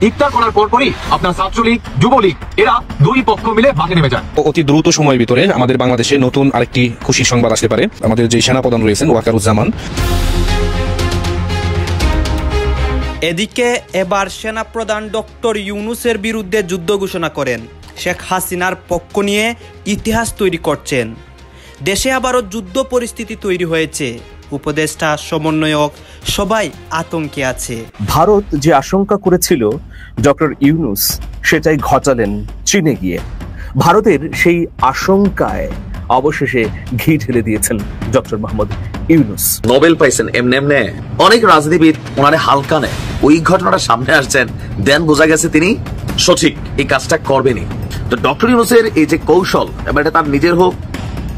ইফতার করার পরপরই আপনার ছাত্রলীগ যুবলীগ এরা দুই পক্ষ মিলে মাঠে নেমে যান। অতি দ্রুত সময়ের ভিতরে আমাদের বাংলাদেশে নতুন আরেকটি খুশির সংবাদ আসতে পারে। আমাদের যে সেনাপ্রধান রয়েছেন ওয়াকারুজ্জামান, এদিকে এবার সেনাপ্রধান ডক্টর ইউনূসের বিরুদ্ধে যুদ্ধ ঘোষণা করেন। শেখ হাসিনার পক্ষ নিয়ে ইতিহাস তৈরি করছেন। দেশে আবারও যুদ্ধ পরিস্থিতি তৈরি হয়েছে। উপদেষ্টা, সমন্বয়ক সবাই আতঙ্কে আছে। ভারত যে আশঙ্কা করেছিল ডক্টর ইউনূস সেটাই ঘটালেন চীনে গিয়ে। ভারতের সেই আশঙ্কায় অবশেষে ঘি ঢেলে দিয়েছেন ডক্টর মোহাম্মদ ইউনূস। নোবেল পাইছেন এমনে অনেক রাজনীতিবিদ ওনারে হালকা নেয়। ওই ঘটনাটা সামনে আসছেন, দেন বোঝা গেছে তিনি সঠিক এই কাজটা করবেনই। তো ডক্টর ইউনূসের এই যে কৌশল, এবার এটা তার নিজের হোক,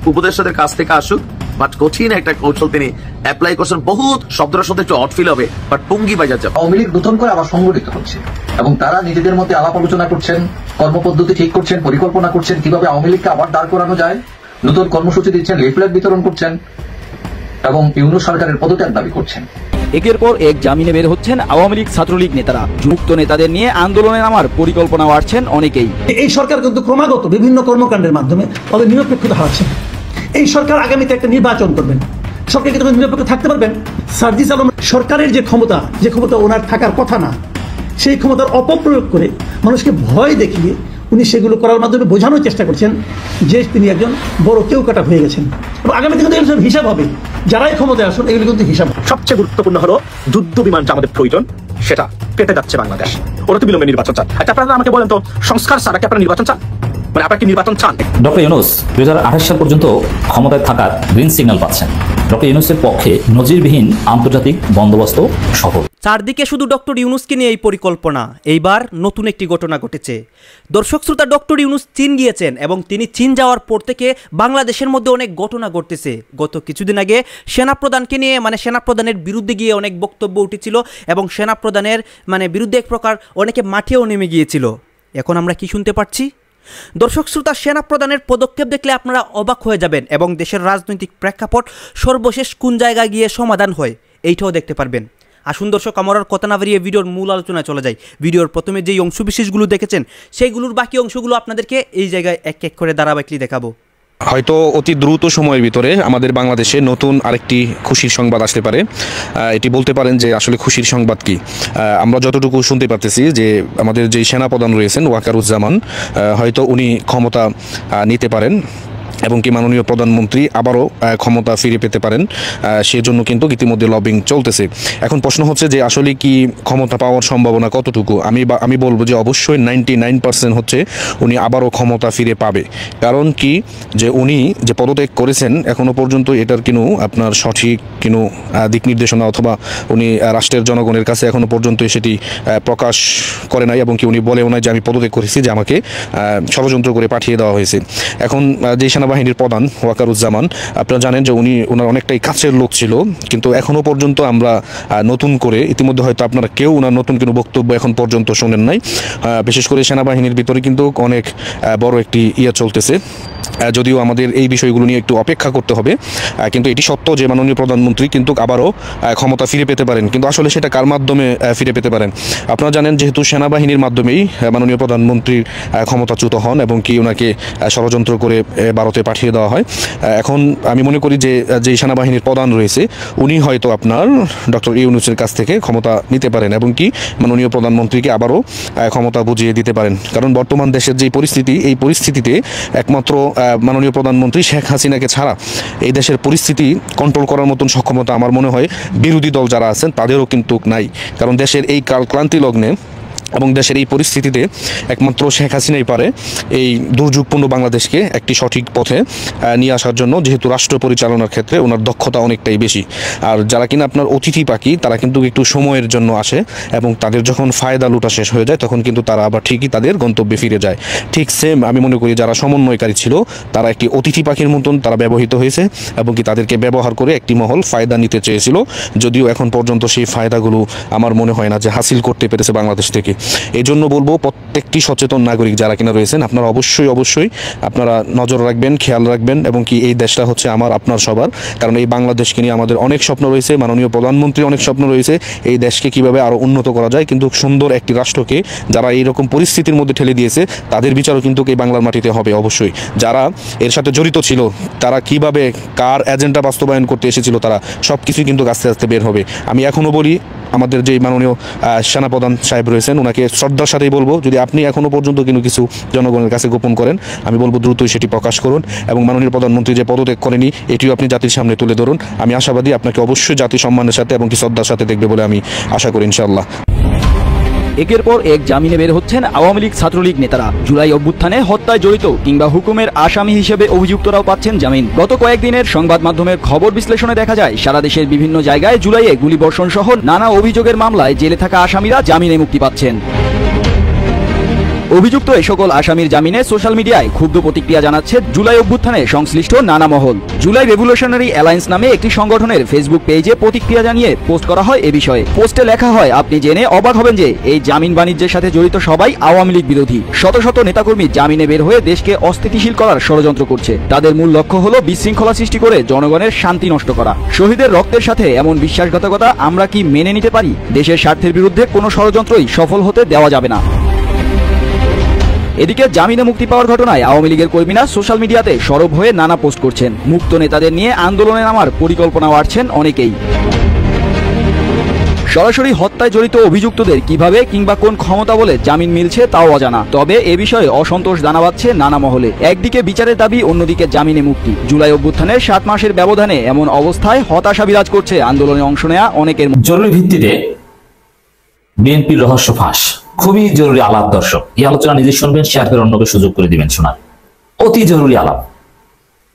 উপদেষ্টাদের কাছ থেকে আসুক, বাট কঠিন একটা কৌশল তিনি অ্যাপ্লাই করছেন। বহুত শব্দটার সাথে একটু অট ফিল হবে, বাট পুঙ্গি বাজার যাবে। আওয়ামী লীগ নতুন করে আবার সংগঠিত হচ্ছে এবং তারা নিজেদের মধ্যে আলাপ আলোচনা করছেন, কর্মপদ্ধতি ঠিক করছেন, পরিকল্পনা করছেন কিভাবে আওয়ামী লীগকে আবার দাঁড় করানো যায়। নতুন কর্মসূচি দিচ্ছেন, লিফলেট বিতরণ করছেন এবং ইউনূস সরকারের পদত্যাগ দাবি করছেন। একের পর এক জামিনে বের হচ্ছেন আওয়ামী লীগ ছাত্রলীগ নেতারা। যুক্ত নেতাদের নিয়ে আন্দোলনে নামার পরিকল্পনা আছেন অনেকেই। এই সরকার কিন্তু ক্রমাগত বিভিন্ন কর্মকাণ্ডের মাধ্যমে তাদের নিরপেক্ষতা হারাচ্ছে। এই সরকার আগামীতে একটা নির্বাচন করবেন, সরকার কি তখন নিরপেক্ষ থাকতে পারবেন? সার্জিস আলম সরকারের যে ক্ষমতা ওনার থাকার কথা না, সেই ক্ষমতার অপপ্রয়োগ করে মানুষকে ভয় দেখিয়ে উনি সেগুলো করার মাধ্যমে বোঝানোর চেষ্টা করছেন যে তিনি একজন বড় কেউ কাটা হয়ে গেছেন। এবং আগামীতে কিন্তু এগুলো হিসাব হবে, যারাই ক্ষমতায় আসুন এগুলো কিন্তু হিসাব। সবচেয়ে গুরুত্বপূর্ণ হলো যুদ্ধ বিমানটা আমাদের প্রয়োজন, সেটা পেতে যাচ্ছে বাংলাদেশ। ওরা তো বিলম্বে নির্বাচন চান। আচ্ছা, আপনারা আমাকে বলেন তো, সংস্কার ছাড়া কি আপনারা নির্বাচন চান? মানে আপনারা কি নির্বাচন চান? ডক্টর ইউনূস 2028 সাল পর্যন্ত ক্ষমতায় থাকার গ্রিন সিগন্যাল পাচ্ছেন। ডক্টর ইউনূসের পক্ষে নজিরবিহীন আন্তর্জাতিক বন্দোবস্ত সফল। চারদিকে শুধু ডক্টর ইউনূসকে নিয়ে এই পরিকল্পনা। এইবার নতুন একটি ঘটনা ঘটেছে। দর্শক শ্রোতা, ডক্টর ইউনূস চীন গিয়েছেন এবং তিনি চীন যাওয়ার পর থেকে বাংলাদেশের মধ্যে অনেক ঘটনা ঘটতেছে। গত কিছুদিন আগে সেনাপ্রধানকে নিয়ে সেনাপ্রধানের বিরুদ্ধে গিয়ে অনেক বক্তব্য উঠেছিল এবং সেনাপ্রধানের বিরুদ্ধে এক প্রকার অনেকে মাঠেও নেমে গিয়েছিল। এখন আমরা কি শুনতে পাচ্ছি? দর্শক শ্রোতা, সেনাপ্রধানের পদক্ষেপ দেখলে আপনারা অবাক হয়ে যাবেন এবং দেশের রাজনৈতিক প্রেক্ষাপট সর্বশেষ কোন জায়গায় গিয়ে সমাধান হয় এইটাও দেখতে পারবেন। আসুন দর্শক, আমার কথা না বাড়িয়ে ভিডিওর মূল আলোচনায় চলে যাই। ভিডিওর প্রথমে যেই অংশবিশেষগুলো দেখেছেন সেইগুলোর বাকি অংশগুলো আপনাদেরকে এই জায়গায় এক এক করে ধারাবাহিকলি দেখাবো। হয়তো অতি দ্রুত সময়ের ভিতরে আমাদের বাংলাদেশে নতুন আরেকটি খুশির সংবাদ আসতে পারে। এটি বলতে পারেন যে আসলে খুশির সংবাদ কি। আমরা যতটুকু শুনতে পারতেছি যে আমাদের যেই সেনাপ্রধান রয়েছেন ওয়াকারুজ্জামান, হয়তো উনি ক্ষমতা নিতে পারেন এবং কি মাননীয় প্রধানমন্ত্রী আবারও ক্ষমতা ফিরে পেতে পারেন। সেজন্য কিন্তু ইতিমধ্যে লবিং চলতেছে। এখন প্রশ্ন হচ্ছে যে আসলে কি ক্ষমতা পাওয়ার সম্ভাবনা কতটুকু? আমি বলবো যে অবশ্যই 99% হচ্ছে উনি আবারও ক্ষমতা ফিরে পাবে। কারণ কি, যে উনি যে পদত্যাগ করেছেন এখনও পর্যন্ত এটার আপনার সঠিক দিক নির্দেশনা অথবা উনি রাষ্ট্রের জনগণের কাছে এখনও পর্যন্ত সেটি প্রকাশ করে নাই এবং কি উনি বলেও নাই যে আমি পদত্যাগ করেছি, যে আমাকে ষড়যন্ত্র করে পাঠিয়ে দেওয়া হয়েছে। এখন যে সেনাবাহিনীর প্রধান ওয়াকারুজ্জামান, আপনারা জানেন যে ওনার অনেকটাই কাছের লোক ছিল, কিন্তু এখনও পর্যন্ত আমরা নতুন করে ইতিমধ্যে হয়তো আপনারা কেউ ওনার নতুন কোনো বক্তব্য এখন পর্যন্ত শোনেন নাই। বিশেষ করে সেনাবাহিনীর ভিতরে কিন্তু অনেক বড় একটি চলতেছে, যদিও আমাদের এই বিষয়গুলো নিয়ে একটু অপেক্ষা করতে হবে। কিন্তু এটি সত্য যে মাননীয় প্রধানমন্ত্রী কিন্তু আবারও ক্ষমতা ফিরে পেতে পারেন। কিন্তু আসলে সেটা কার মাধ্যমে ফিরে পেতে পারেন? আপনারা জানেন যেহেতু সেনাবাহিনীর মাধ্যমেই মাননীয় প্রধানমন্ত্রীর ক্ষমতাচ্যুত হন এবং কি ওনাকে ষড়যন্ত্র করে ভারতে পাঠিয়ে দেওয়া হয়। এখন আমি মনে করি যে যে সেনাবাহিনীর প্রধান রয়েছে উনি হয়তো আপনার ডক্টর ইউনূসের কাছ থেকে ক্ষমতা নিতে পারেন এবং কি মাননীয় প্রধানমন্ত্রীকে আবারও ক্ষমতা বুঝিয়ে দিতে পারেন। কারণ বর্তমান দেশের যে পরিস্থিতি, এই পরিস্থিতিতে একমাত্র মাননীয় প্রধানমন্ত্রী শেখ হাসিনাকে ছাড়া এই দেশের পরিস্থিতি কন্ট্রোল করার মতন সক্ষমতা আমার মনে হয় বিরোধী দল যারা আছেন তাদেরও কিন্তু নাই। কারণ দেশের এই ক্লান্তি লগ্নে এবং দেশের এই পরিস্থিতিতে একমাত্র শেখ হাসিনাই পারে এই দুর্যোগপূর্ণ বাংলাদেশকে একটি সঠিক পথে নিয়ে আসার জন্য, যেহেতু রাষ্ট্র পরিচালনার ক্ষেত্রে ওনার দক্ষতা অনেকটাই বেশি। আর যারা কিনা আপনার অতিথি পাখি, তারা কিন্তু একটু সময়ের জন্য আসে এবং তাদের যখন ফায়দা লুটা শেষ হয়ে যায় তখন কিন্তু তারা আবার ঠিকই তাদের গন্তব্যে ফিরে যায়। ঠিক সেম আমি মনে করি যারা সমন্বয়কারী ছিল তারা একটি অতিথি পাখির মতন তারা ব্যবহৃত হয়েছে এবং কি তাদেরকে ব্যবহার করে একটি মহল ফায়দা নিতে চেয়েছিল, যদিও এখন পর্যন্ত সেই ফায়দাগুলো আমার মনে হয় না যে হাসিল করতে পেরেছে বাংলাদেশ থেকে। এই জন্য বলবো প্রত্যেকটি সচেতন নাগরিক যারা কিনা রয়েছেন আপনারা অবশ্যই আপনারা নজর রাখবেন, খেয়াল রাখবেন, এবং কি এই দেশটা হচ্ছে আমার আপনার সবার। কারণ এই বাংলাদেশকে নিয়ে আমাদের অনেক স্বপ্ন রয়েছে, মাননীয় প্রধানমন্ত্রীর অনেক স্বপ্ন রয়েছে এই দেশকে কিভাবে আরও উন্নত করা যায়। কিন্তু সুন্দর একটি রাষ্ট্রকে যারা এইরকম পরিস্থিতির মধ্যে ঠেলে দিয়েছে তাদের বিচারও কিন্তু এই বাংলার মাটিতে হবে অবশ্যই। যারা এর সাথে জড়িত ছিল তারা কিভাবে কার এজেন্ডা বাস্তবায়ন করতে এসেছিল তারা সব কিছুই কিন্তু আস্তে আস্তে বের হবে। আমি এখনও বলি আমাদের যে মাননীয় সেনাপ্রধান সাহেব রয়েছেন ওনাকে শ্রদ্ধার সাথেই বলবো, যদি আপনি এখনও পর্যন্ত কিন্তু কিছু জনগণের কাছে গোপন করেন আমি বলবো দ্রুতই সেটি প্রকাশ করুন, এবং মাননীয় প্রধানমন্ত্রী যে পদত্যাগ করেনি এটিও আপনি জাতির সামনে তুলে ধরুন। আমি আশাবাদী আপনাকে অবশ্যই জাতি সম্মানের সাথে এবং কি শ্রদ্ধার সাথে দেখবে বলে আমি আশা করি ইনশাআল্লাহ। একের পর এক জামিনে বের হচ্ছেন আওয়ামী লীগ ছাত্রলীগ নেতারা। জুলাই অভ্যুত্থানে হত্যায় জড়িত কিংবা হুকুমের আসামি হিসেবে অভিযুক্তরাও পাচ্ছেন জামিন। গত কয়েকদিনের সংবাদ মাধ্যমের খবর বিশ্লেষণে দেখা যায় সারা দেশের বিভিন্ন জায়গায় জুলাইয়ে গুলিবর্ষণ সহ নানা অভিযোগের মামলায় জেলে থাকা আসামিরা জামিনে মুক্তি পাচ্ছেন। অভিযুক্ত এই সকল আসামির জামিনে সোশ্যাল মিডিয়ায় ক্ষুব্ধ প্রতিক্রিয়া জানাচ্ছে জুলাই অভ্যুত্থানে সংশ্লিষ্ট নানা মহল। জুলাই রেভলিউশনারি অ্যালায়েন্স নামে একটি সংগঠনের ফেসবুক পেজে প্রতিক্রিয়া জানিয়ে পোস্ট করা হয় এ বিষয়ে। পোস্টে লেখা হয়, আপনি জেনে অবাক হবেন যে এই জামিন বাণিজ্যের সাথে জড়িত সবাই আওয়ামী লীগ বিরোধী। শত শত নেতাকর্মী জামিনে বের হয়ে দেশকে অস্থিতিশীল করার ষড়যন্ত্র করছে। তাদের মূল লক্ষ্য হলো বিশৃঙ্খলা সৃষ্টি করে জনগণের শান্তি নষ্ট করা। শহীদের রক্তের সাথে এমন বিশ্বাসঘাতকতা আমরা কি মেনে নিতে পারি? দেশের স্বার্থের বিরুদ্ধে কোনো ষড়যন্ত্রই সফল হতে দেওয়া যাবে না। এদিকে জামিনে মুক্তি পাওয়ার ঘটনায় আওয়ামী লীগের কর্মীরা সোশ্যাল মিডিয়াতে সরব হয়ে নানা পোস্ট করছেন। মুক্ত নেতাদের নিয়ে আন্দোলনে নামার পরিকল্পনা আছেন অনেকেই। সরাসরি হত্যায় জড়িত অভিযুক্তদের কিভাবে কিংবা কোন ক্ষমতা বলে জামিন মিলছে তাও অজানা। তবে এ বিষয়ে অসন্তোষ জানাচ্ছে নানা মহলে। একদিকে বিচারের দাবি, অন্যদিকে জামিনে মুক্তি। জুলাই অভ্যুত্থানের 7 মাসের ব্যবধানে এমন অবস্থায় হতাশা বিরাজ করছে আন্দোলনে অংশ নেওয়া অনেকের। জরুরি ভিত্তিতে বিএনপির রহস্য ফাঁস, খুবই জরুরি আলাপ। দর্শক, এই আলোচনা নিজে শুনবেন, শেয়ার করে অন্যকে সুযোগ করে দিবেন শোনার। অতি জরুরি আলাপ।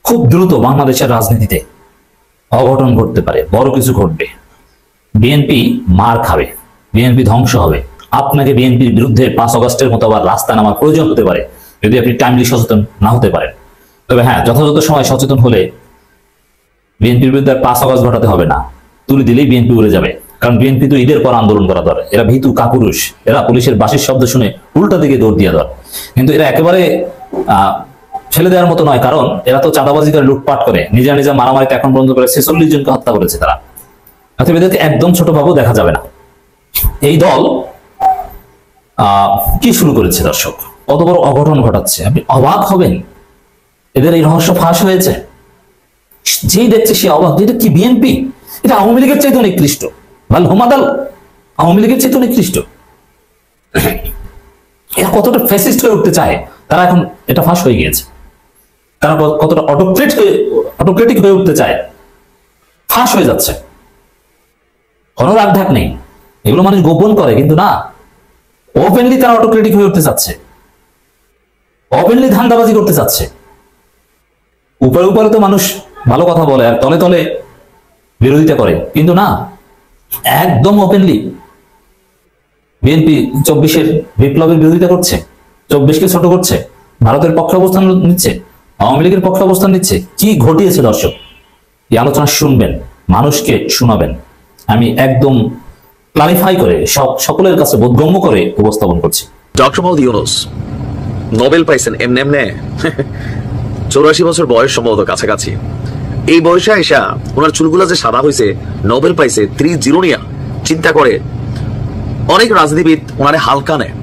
খুব দ্রুত বাংলাদেশের রাজনীতিতে অঘটন ঘটতে পারে, বড় কিছু ঘটবে। বিএনপি মার খাবে, বিএনপি ধ্বংস হবে। আপনাকে বিএনপির বিরুদ্ধে 5 আগস্টের মতো আবার রাস্তায় নামার প্রয়োজন হতে পারে যদি আপনি টাইমলি সচেতন না হতে পারেন। তবে হ্যাঁ, যথাযথ সময় সচেতন হলে বিএনপির বিরুদ্ধে 5 আগস্ট ঘটাতে হবে না, তুলে দিলেই বিএনপি উড়ে যাবে। কারণ বিএনপি তো ঈদের পর আন্দোলন করা দর, এরা ভীতু কাপুরুষ, এরা পুলিশের বাঁশির শব্দ শুনে উল্টা দিকে দৌড় দিয়ে দর। কিন্তু এরা একেবারে ছেলে দেওয়ার মতো নয়, কারণ এরা তো চাঁদাবাজি করে, লুটপাট করে, নিজা মারামারিতে এখন পর্যন্ত করে 46 জনকে হত্যা করেছে তারা। অতএব এদেরকে একদম ছোটভাবেও দেখা যাবে না। এই দল কি শুরু করেছে দর্শক, কত বড় অঘটন ঘটাচ্ছে, আপনি অবাক হবেন। এদের এই রহস্য ফাঁস হয়েছে, যেই দেখছে সে অবাক। এটা কি বিএনপি? এটা আওয়ামী লীগের চাইতে নিকৃষ্ট, ভাল হোমাদাল আওয়ামী লীগের চাইতে নিকৃষ্ট। এরা কতটা ফ্যাসিস্ট হয়ে উঠতে চায়, তারা এখন এটা ফাঁস হয়ে গিয়েছে। তারা কতটা অটোক্রেটিক হয়ে উঠতে চায়, ফাঁস হয়ে যাচ্ছে। কোনো রাগঢাক নেই, এগুলো মানুষ গোপন করে, কিন্তু না, ওপেনলি তারা অটোক্রেটিক হয়ে উঠতে চাচ্ছে, ওপেনলি ধান্দাবাজি করতে চাচ্ছে। উপরে উপরে তো মানুষ ভালো কথা বলে আর তলে তলে বিরোধিতা করে, কিন্তু না, একদম ওপেনলি বিএনপি 24-এর বিপ্লবের বিরোধিতা করছে, 24কে ছোট করছে, ভারতের পক্ষে অবস্থান নিচ্ছে, আওয়ামী লীগের পক্ষে অবস্থান নিচ্ছে। কি ঘটিয়েছে দর্শক, এই আলোচনা শুনবেন, মানুষকে শোনাবেন। আমি একদম ক্লারিফাই করে সকলের কাছে বোধগম্য করে উপস্থাপন করছি। ডক্টর মোহাম্মদ ইউনূস নোবেল পাইছেন এমনে 84 বছর বয়স সম্ভবত কাছাকাছি। এই বয়সে আইসা ওনার চুলগুলা যে সাদা হয়েছে, নোবেল পাইছে 30 নিয়া চিন্তা করে অনেক রাজনীতিবিদ ওনারে হালকা নেয়।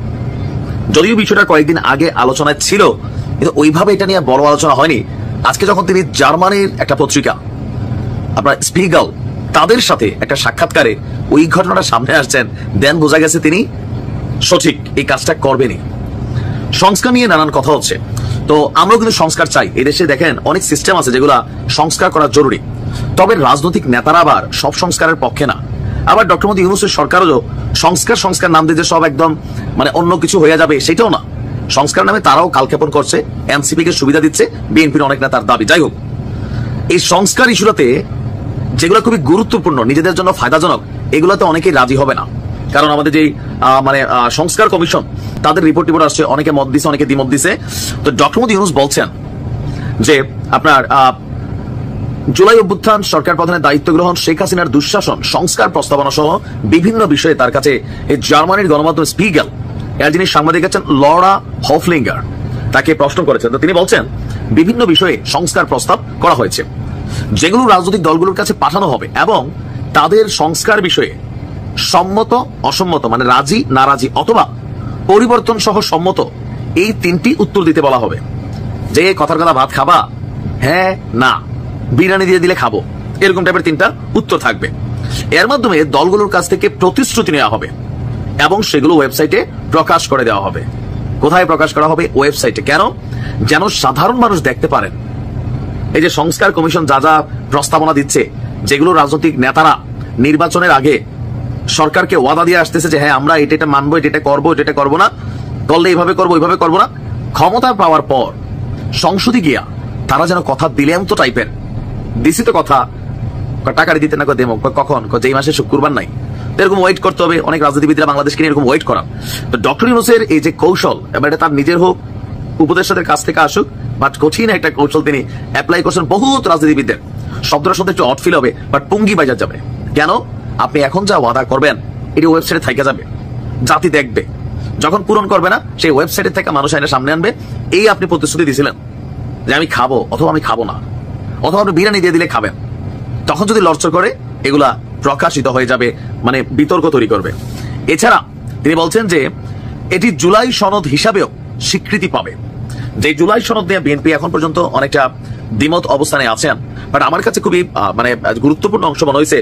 যদিও বিষয়টা কয়েকদিন আগে আলোচনায় ছিল, কিন্তু ওইভাবে এটা নিয়ে বড় আলোচনা হয়নি। আজকে যখন তিনি জার্মানির একটা পত্রিকা আপনার স্পিগাল তাদের সাথে একটা সাক্ষাৎকারে ওই ঘটনাটা সামনে আসছেন, দেন বোঝা গেছে তিনি সঠিক এই কাজটা করবেনই। সংস্কার নিয়ে নানান কথা হচ্ছে, তো আমরাও কিন্তু সংস্কার চাই। এদেশে দেখেন অনেক সিস্টেম আছে যেগুলা সংস্কার করা জরুরি, তবে রাজনৈতিক নেতারা আবার সব সংস্কারের পক্ষে না। আবার ডক্টর মোহাম্মদ ইউনূসের সরকারও সংস্কার নাম দিয়ে যে সব একদম মানে অন্য কিছু হয়ে যাবে সেটাও না। সংস্কার নামে তারাও কালক্ষেপণ করছে, এনসিপি কে সুবিধা দিচ্ছে, বিএনপির অনেক নেতার দাবি। যাই হোক, এই সংস্কার ইস্যুটাতে যেগুলো খুবই গুরুত্বপূর্ণ, নিজেদের জন্য ফায়দাজনক, এগুলোতে অনেকেই রাজি হবে না। কারণ আমাদের যে সংস্কার কমিশন তাদের রিপোর্ট আসছে, অনেকে মত দিছে, অনেকে দ্বিমত দিছে। তো ডক্টর মোহাম্মদ ইউনূস বলছেন যে আপনার জুলাই অভ্যুত্থান, সরকার প্রধানের দায়িত্ব গ্রহণ, শেখ হাসিনার দুঃশাসন, সংস্কার প্রস্তাবনা সহ বিভিন্ন বিষয়ে তার কাছে এই জার্মানির গণমাধ্যম স্পিগেল এর যিনি সাংবাদিক আছেন লরা হফলিঙ্গার, তাকে প্রশ্ন করেছেন। তো তিনি বলছেন বিভিন্ন বিষয়ে সংস্কার প্রস্তাব করা হয়েছে, যেগুলো রাজনৈতিক দলগুলোর কাছে পাঠানো হবে এবং তাদের সংস্কার বিষয়ে সম্মত অসম্মত মানে রাজি নারাজি অথবা পরিবর্তন সহ সম্মত এই 3টি উত্তর দিতে বলা হবে। যে কথার কথা ভাত খাবা, হ্যাঁ না, বিরিয়ানি দিয়ে দিলে খাবো, এরকম টাইপের 3টা উত্তর থাকবে। এর মাধ্যমে দলগুলোর কাছ থেকে প্রতিশ্রুতি নেওয়া হবে এবং সেগুলো ওয়েবসাইটে প্রকাশ করে দেওয়া হবে। কোথায় প্রকাশ করা হবে? ওয়েবসাইটে। কেন? যেন সাধারণ মানুষ দেখতে পারেন এই যে সংস্কার কমিশন যা যা প্রস্তাবনা দিচ্ছে, যেগুলো রাজনৈতিক নেতারা নির্বাচনের আগে সরকারকে ওয়াদা দিয়ে আসতেছে যে হ্যাঁ আমরা এটা মানবো, এটা করবো, এটা করবো না, করলে এইভাবে করবো, ওইভাবে করবো না, ক্ষমতা পাওয়ার পর সংসদে গিয়া তারা যেন কথা দিলে এমন তো টাইপের দিছি তো কথা, টাকা দিতে না দেবো কখন, যেই মাসে শুক্রবার নাই, এরকম ওয়েট করতে হবে। অনেক রাজনীতিবিদরা বাংলাদেশকে নিয়ে এরকম ওয়েট করা। তো ডক্টর ইউনূসের এই যে কৌশল, এবার এটা তার নিজের হোক, উপদেষ্টাদের কাছ থেকে আসুক, বাট কঠিন একটা কৌশল তিনি অ্যাপ্লাই করছেন বহুত রাজনীতিবিদদের। শব্দটা শুনতে একটু অড ফিল হবে, বাট পুঙ্গি বাজার যাবে। কেন? আপনি এখন যা ওয়াদা করবেন এটি ওয়েবসাইটে থাইকা যাবে, জাতি দেখবে, যখন পূরণ করবে না সেই ওয়েবসাইটে থেকে মানুষ আইনে সামনে আনবে। এই আপনি প্রতিশ্রুতি দিয়েছিলেন যে আমি খাবো অথবা আমি খাবো না, অথবা আপনি বিরিয়ানি দিয়ে দিলে খাবেন, তখন যদি লড়চড় করে এগুলা প্রকাশিত হয়ে যাবে, মানে বিতর্ক তৈরি করবে। এছাড়া তিনি বলছেন যে এটি জুলাই সনদ হিসাবেও স্বীকৃতি পাবে। যে জুলাই সনদ নিয়ে বিএনপি এখন পর্যন্ত অনেকটা দ্বিমত অবস্থানে আছেন, বাট আমার কাছে খুবই মানে গুরুত্বপূর্ণ অংশ মনে হয়েছে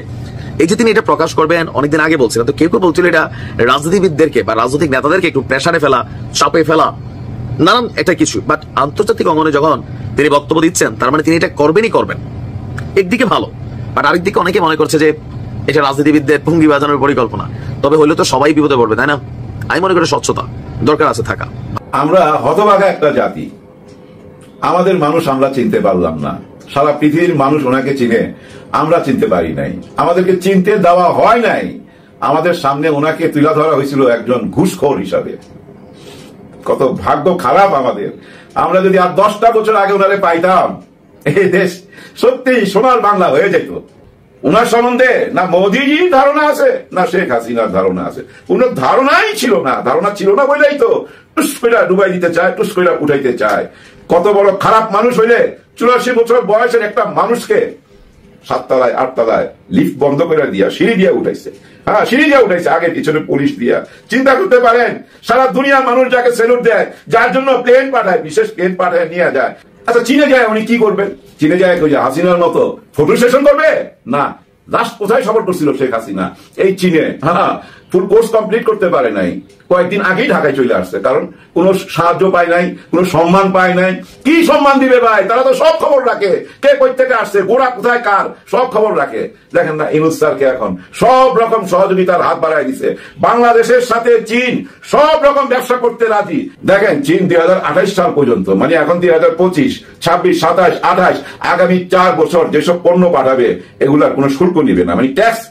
এই যে তিনি এটা প্রকাশ করবেন। অনেকদিন আগে বলছিলেন, তো কেউ কেউ বলছিল এটা রাজনীতিবিদদেরকে বা রাজনৈতিক নেতাদেরকে একটু প্রেসারে ফেলা, চাপে ফেলা, নানান এটা কিছু। বাট আন্তর্জাতিক অঙ্গনে যখন তিনি বক্তব্য দিচ্ছেন, তার মানে তিনি এটা করবেনই করবেন। একদিকে ভালো, বাট আরেকদিকে অনেকে মনে করছে যে এটা রাজনীতিবিদদের পুঙ্গি বাজানোর পরিকল্পনা। তবে হইলে তো সবাই বিপদে পড়বে, তাই না? আমি মনে করি স্বচ্ছতা দরকার আছে থাকা। আমরা হতভাগা একটা জাতি, আমাদের মানুষ আমরা চিনতে পারলাম না, সারা পৃথিবীর মানুষ ওনাকে চিনে, আমরা চিনতে পারি নাই, আমাদেরকে চিনতে দেওয়া হয় নাই। আমাদের সামনে ওনাকে তুলে ধরা হয়েছিল একজন ঘুষখোর হিসাবে। কত ভাগ্য খারাপ আমাদের। আমরা যদি আর 10টা বছর আগে ওনারে পাইতাম, এই দেশ সত্যি সোনার বাংলা হয়ে যেত। উনার সম্বন্ধে না মোদিজির ধারণা আছে না শেখ হাসিনার ধারণা আছে, কোন ধারণাই ছিল না। ধারণা ছিল না বলেই তো টুস করে ডুবাই দিতে চায়, টুস করে উঠাইতে চায়। কত বড় খারাপ মানুষ হইলে 84 বছর বয়সের একটা মানুষকে 7 তলায় 8 তলায় লিফট বন্ধ করে দিয়া সিঁড়ি দিয়ে উঠাইছে। হ্যাঁ, সিঁড়ি দিয়ে উঠাইছে, আগে পিছনে পুলিশ দিয়া। চিন্তা করতে পারেন, সারা দুনিয়ার মানুষ যাকে সেলুট দেয়, যার জন্য প্লেন পাঠায়, বিশেষ প্লেন পাঠায় নিয়ে যায়। আচ্ছা, চীনে যায় উনি কি করবেন? চীনে যায় হাসিনার মতো ফটো সেশন করবে না। লাস্ট কোথায় সফর করছিল শেখ হাসিনা? এই চীনে। হ্যাঁ, ফুল কোর্স কমপ্লিট করতে পারে নাই, কয়েকদিন আগেই ঢাকায় চলে আসছে, কারণ কোনো সাহায্য পায় নাই, কোনো সম্মান পায় নাই। কি সম্মান দিবে ভাই? তারা তো সব খবর রাখে, কে কই থেকে আসছে, গোড়া কোথায় কার, সব খবর রাখে। দেখেন না ইউনূস স্যারকে এখন সব রকম সহযোগিতার হাত বাড়ায় দিছে। বাংলাদেশের সাথে চীন সব রকম ব্যবসা করতে রাজি। দেখেন চীন 2028 সাল পর্যন্ত, মানে এখন 2025, 26, 27, 28, আগামী 4 বছর যেসব পণ্য পাঠাবে এগুলার কোনো শুল্ক নিবে না, মানে ট্যাক্স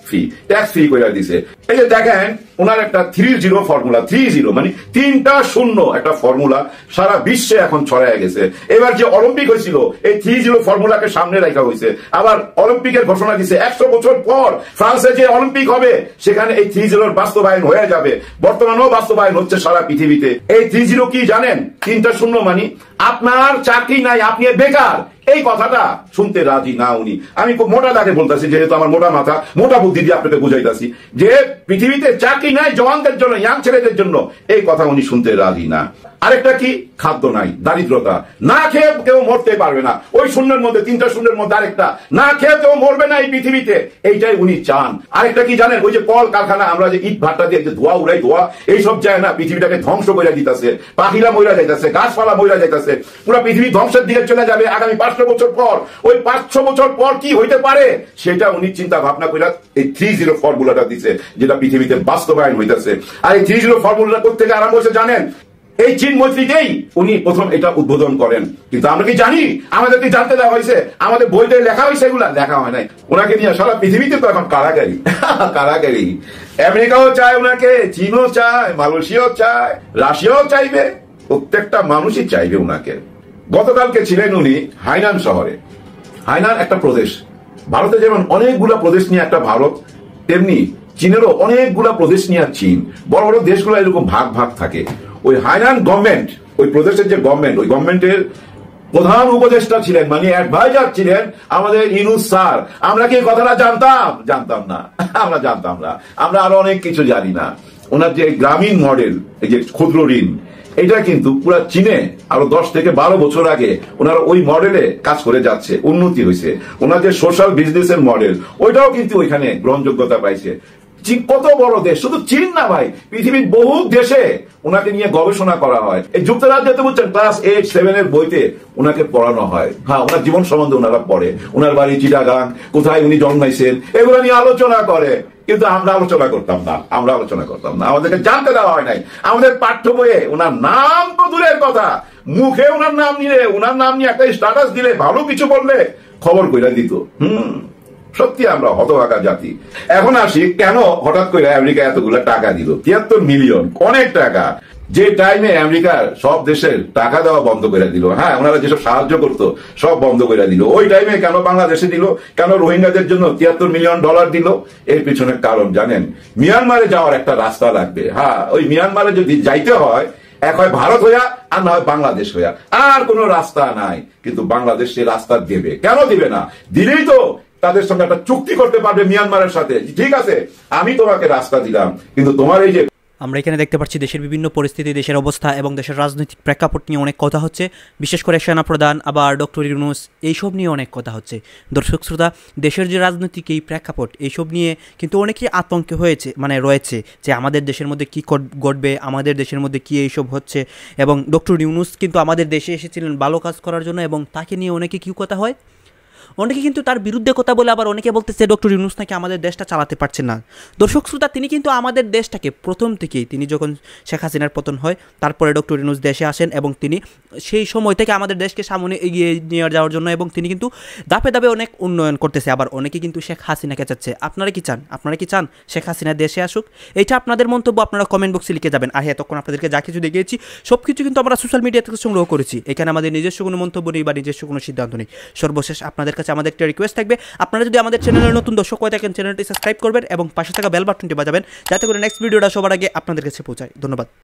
ফ্রি করে দিছে। এই যে দেখেন ওনার একটা 30 ফর্মুলা, 30 মানে 3টা শূন্য একটা ফর্মুলা সারা বিশ্বে এখন ছড়ায় গেছে। এবার যে অলিম্পিক হয়েছিল এই 30 ফর্মুলাকে সামনে রাখা হয়েছে। আবার অলিম্পিকের ঘোষণা দিছে 100 বছর পর ফ্রান্সে যে অলিম্পিক হবে সেখানে এই 30 বাস্তবায়ন হয়ে যাবে। বর্তমানেও বাস্তবায়ন হচ্ছে সারা পৃথিবীতে। এই 30 কি জানেন? 3টা শূন্য মানে আপনার চাকরি নাই, আপনি বেকার। এই কথাটা শুনতে রাজি না উনি। আমি খুব মোটা দাগে বলতেছি, যেহেতু আমার মোটা মাথা, মোটা বুদ্ধি দিয়ে আপনাকে বুঝাইতেছি যে পৃথিবীতে চাকরি নাই জওয়ানদের জন্য, ইয়াং ছেলেদের জন্য। এই কথা উনি শুনতে রাজি না। আরেকটা কি? খাদ্য নাই, দারিদ্রতা। না খেয়ে কেউ মরতে পারবে না। ওই শূন্যের মধ্যে, 3টা শূন্যের মধ্যে আরেকটা, না খেয়ে কেউ মরবে না এই পৃথিবীতে। এইটাই উনি চান। আরেকটা কি জানেন? ওই যে কল কারখানা, আমরা যে ইট ভাটা দিয়ে যে ধোয়া উড়াই, ধোয়া এইসব যায় না, পৃথিবীটাকে ধ্বংস করে দিতেছে। পাখিরা মইরা যাইতেছে, গাছপালা মইরা যাইতেছে, পুরো পৃথিবী ধ্বংসের দিকে চলে যাবে আগামী 500 বছর পর। ওই 500 বছর পর কি হইতে পারে সেটা উনি চিন্তা ভাবনা করে এই 30 ফর্মুলাটা দিছে, যেটা পৃথিবীতে বাস্তবায়ন হইতেছে। আর এই 30 ফর্মুলাটা কোথেকে আরম্ভ হয়েছে জানেন? এই চীন মৈত্রীতেই উনি প্রথম এটা উদ্বোধন করেন। কিন্তু আমরা কি জানি? আমাদেরকে জানতে দেওয়া হয়েছে? আমাদের বইতে লেখা হয়েছে? এগুলা লেখা হয় নাই। ওনাকে নিয়ে সারা পৃথিবীতে তো এখন কারাগারি। কারাগারি। আমেরিকাও চায় ওনাকে, চীনও চায়, মালয়েশিয়াও চায়, রাশিয়াও চাইবে, প্রত্যেকটা মানুষই চাইবে ওনাকে। গতকালকে ছিলেন উনি হাইনান শহরে। হাইনান একটা প্রদেশ, ভারতে যেমন অনেকগুলো প্রদেশ নিয়ে একটা ভারত, তেমনি চীনেরও অনেকগুলা প্রদেশ নিয়ে চীন, বড় বড় দেশগুলো এরকম ভাগ ভাগ থাকে। ওই হাইনান গভর্নমেন্ট, ওই প্রদেশের যে গভর্নমেন্ট, ওই গভর্নমেন্টের প্রধান উপদেষ্টা ছিলেন, মানে অ্যাডভাইজার ছিলেন আমাদের ইউনূস স্যার। আমরা কি কথাটা জানতাম না, আমরা জানতাম না, আমরা আরো অনেক কিছু জানি না। ওনার যে গ্রামীণ মডেল, এই যে ক্ষুদ্র ঋণ, এটা কিন্তু পুরা চীনে আরো 10 থেকে 12 বছর আগে ওনারা ওই মডেলে কাজ করে যাচ্ছে, উন্নতি হয়েছে। ওনার যে সোশ্যাল বিজনেসের মডেল, ওইটাও কিন্তু ওইখানে গ্রহণযোগ্যতা পাইছে। চীন কত বড় দেশ, শুধু চীন না ভাই, পৃথিবীর বহু দেশে ওনাকে নিয়ে গবেষণা করা হয়। এই যুক্তরাজ্যে বুঝছেন ক্লাস 8-7 এর বইতে ওনাকে পড়ানো হয়। হ্যাঁ, ওনার জীবন সম্বন্ধে ওনারা পড়ে, ওনার বাড়ি চিটাগাং, কোথায় উনি জন্মাইছেন, এগুলো নিয়ে আলোচনা করে। কিন্তু আমরা আলোচনা করতাম না, আমাদেরকে জানতে দেওয়া হয় নাই। আমাদের পাঠ্য বইয়ে ওনার নাম তো দূরের কথা, মুখে ওনার নাম নিয়ে একটা স্ট্যাটাস দিলে, ভালো কিছু বললে খবর কইরা দিত। সত্যি আমরা হতভাগা জাতি। এখন আসি, কেন হঠাৎ করে আমেরিকা এতগুলো টাকা দিল? 73 মিলিয়ন, অনেক টাকা। যে টাইমে আমেরিকার সব দেশের টাকা দেওয়া বন্ধ করে দিল, হ্যাঁ, ওনারা যেসব সাহায্য করতো সব বন্ধ করে দিল, ওই টাইমে কেন বাংলাদেশে দিল? কেন রোহিঙ্গাদের জন্য 73 মিলিয়ন ডলার দিল? এর পিছনে কারণ জানেন? মিয়ানমারে যাওয়ার একটা রাস্তা লাগবে। হ্যাঁ, ওই মিয়ানমারে যদি যাইতে হয়, এক হয় ভারত হইয়া, আর না হয় বাংলাদেশ হইয়া, আর কোনো রাস্তা নাই। কিন্তু বাংলাদেশ সে রাস্তা দেবে, কেন দিবে না? দিলেই তো তাদের সঙ্গে একটা চুক্তি করতে পারবে মিয়ানমারের সাথে, ঠিক আছে আমি তোমাকে রাস্তা দিলাম, কিন্তু তোমার এই যে। আমরা এখানে দেখতে পাচ্ছি দেশের বিভিন্ন পরিস্থিতি, দেশের অবস্থা এবং দেশের রাজনৈতিক প্রেক্ষাপট নিয়ে অনেক কথা হচ্ছে, বিশেষ করে সেনাপ্রধান, আবার ডক্টর ইউনূস, এইসব নিয়ে অনেক কথা হচ্ছে। দর্শক শ্রোতা, দেশের যে রাজনৈতিক এই প্রেক্ষাপট, এইসব নিয়ে কিন্তু অনেকেই আতঙ্কে রয়েছে যে আমাদের দেশের মধ্যে কী ঘটবে, আমাদের দেশের মধ্যে কী এইসব হচ্ছে। এবং ডক্টর ইউনূস কিন্তু আমাদের দেশে এসেছিলেন ভালো কাজ করার জন্য, এবং তাকে নিয়ে অনেকে কী কথা হয়, অনেকে কিন্তু তার বিরুদ্ধে কথা বলে, আবার অনেকে বলতেছে ডক্টর ইউনূস নাকি আমাদের দেশটা চালাতে পারছেন না। দর্শক শ্রোতা, তিনি কিন্তু আমাদের দেশটাকে প্রথম থেকেই, তিনি যখন শেখ হাসিনার পতন হয়, তারপরে ডক্টর ইউনূস দেশে আসেন, এবং তিনি সেই সময় থেকে আমাদের দেশকে সামনে এগিয়ে নিয়ে যাওয়ার জন্য, এবং তিনি কিন্তু ধাপে ধাপে অনেক উন্নয়ন করতেছে। আবার অনেকে কিন্তু শেখ হাসিনাকে চাচ্ছে। আপনারা কি চান শেখ হাসিনা দেশে আসুক? এইটা আপনাদের মন্তব্য আপনারা কমেন্ট বক্সে লিখে যাবেন। আর এতক্ষণ আপনাদেরকে যা কিছু দেখিয়েছি সব কিছু কিন্তু আমরা সোশ্যাল মিডিয়া থেকে সংগ্রহ করেছি, এখানে আমাদের নিজস্ব কোনো মন্তব্য নেই বা নিজস্ব কোনো সিদ্ধান্ত নেই। সর্বশেষ আপনাদের কাছে আমাদের একটা রিকোয়েস্ট থাকবে, আপনারা যদি আমাদের চ্যানেলের নতুন দর্শক হয়ে থাকেন, চ্যানেলটি সাবস্ক্রাইব করবেন এবং পাশে থাকা বেল বাটনটি বাজাবেন, যাতে করে নেক্সট ভিডিওটা সবার আগে আপনাদের কাছে পৌঁছায়। ধন্যবাদ।